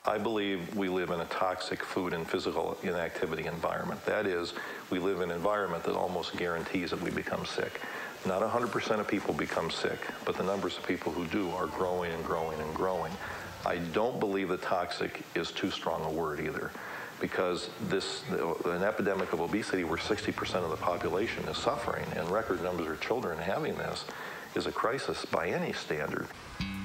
I believe we live in a toxic food and physical inactivity environment. That is, we live in an environment that almost guarantees that we become sick. Not 100% of people become sick, but the numbers of people who do are growing and growing and growing. I don't believe that toxic is too strong a word either, because an epidemic of obesity where 60% of the population is suffering and record numbers of children having this is a crisis by any standard.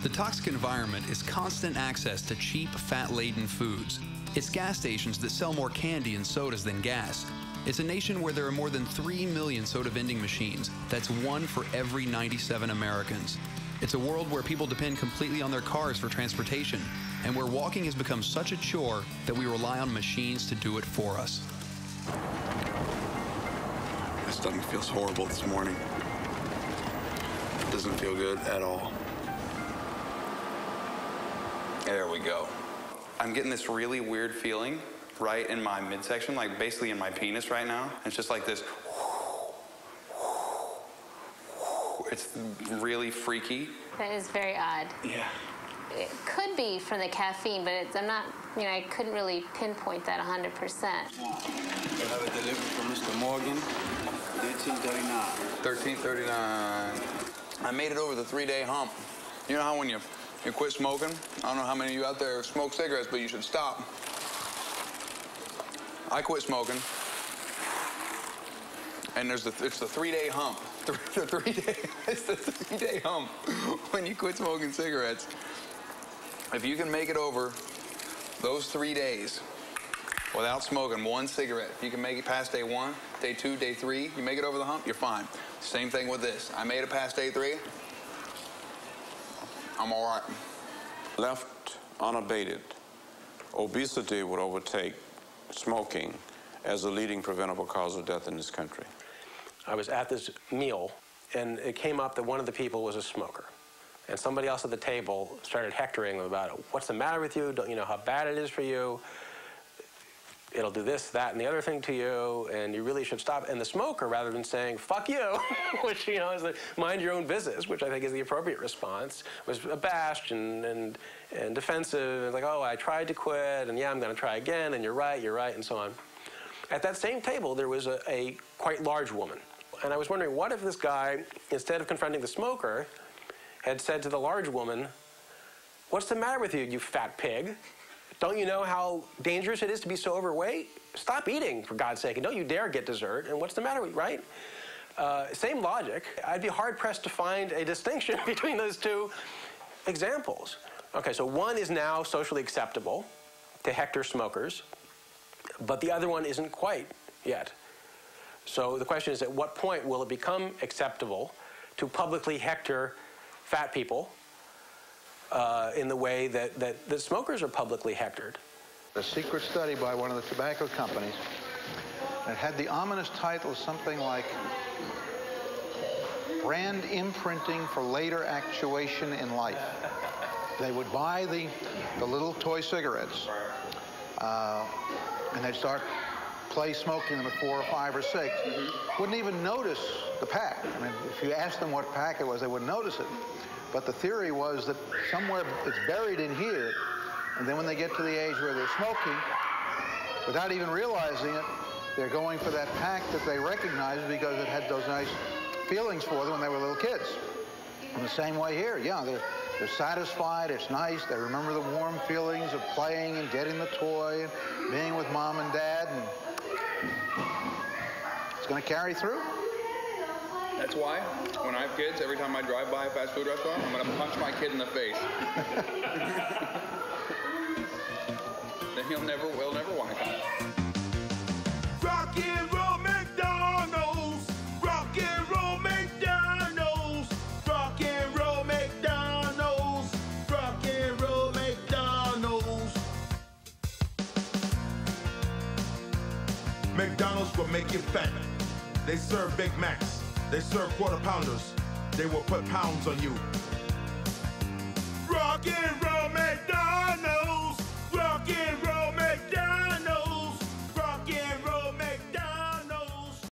The Toxic Environment is constant access to cheap, fat-laden foods. It's gas stations that sell more candy and sodas than gas. It's a nation where there are more than 3 million soda vending machines. That's 1 for every 97 Americans. It's a world where people depend completely on their cars for transportation, and where walking has become such a chore that we rely on machines to do it for us. My stomach feels horrible this morning. It doesn't feel good at all. There we go. I'm getting this really weird feeling right in my midsection, like basically in my penis right now. It's just like this. It's really freaky. That is very odd. Yeah. It could be from the caffeine, but I'm not, I couldn't really pinpoint that 100%. I have a delivery from Mr. Morgan, 1339. 1339. I made it over the 3-day hump. You know how when you quit smoking? I don't know how many of you out there smoke cigarettes, but you should stop. I quit smoking, and it's the 3-day hump. It's the 3-day hump when you quit smoking cigarettes. If you can make it over those 3 days without smoking one cigarette, if you can make it past day 1, day 2, day 3, you make it over the hump, you're fine. Same thing with this. I made it past day 3. I'm all right. Left unabated, obesity would overtake smoking as the leading preventable cause of death in this country. I was at this meal, and it came up that one of the people was a smoker. And somebody else at the table started hectoring them about it. What's the matter with you? Don't you know how bad it is for you? It'll do this, that, and the other thing to you, and you really should stop. And the smoker, rather than saying, fuck you, which, is like, mind your own business, which I think is the appropriate response, was abashed and defensive, and like, oh, I tried to quit, and yeah, I'm going to try again, and you're right, and so on. At that same table, there was a quite large woman. And I was wondering, what if this guy, instead of confronting the smoker, had said to the large woman, what's the matter with you, you fat pig? Don't you know how dangerous it is to be so overweight? Stop eating, for God's sake, and don't you dare get dessert, and what's the matter with you, right? Same logic. I'd be hard-pressed to find a distinction between those two examples. Okay, so one is now socially acceptable to hector smokers, but the other one isn't quite yet. So the question is, at what point will it become acceptable to publicly hector fat people in the way that smokers are publicly hectored? A secret study by one of the tobacco companies, and it had the ominous title something like Brand Imprinting for Later Actuation in Life. They would buy the little toy cigarettes, and they'd start smoking them at 4 or 5 or 6. Wouldn't even notice the pack. I mean, if you asked them what pack it was, they wouldn't notice it. But the theory was that somewhere it's buried in here, and then when they get to the age where they're smoking, without even realizing it, they're going for that pack that they recognize because it had those nice feelings for them when they were little kids. In the same way here, yeah, they're satisfied, it's nice, they remember the warm feelings of playing and getting the toy and being with mom and dad, and it's going to carry through. That's why, when I have kids, every time I drive by a fast food restaurant, I'm going to punch my kid in the face. Then he'll never want to come. Rock and roll McDonald's! Rock and roll McDonald's! Rock and roll McDonald's! Rock and roll McDonald's! McDonald's will make you fat. They serve Big Macs. They serve quarter pounders. They will put pounds on you. Rock and roll.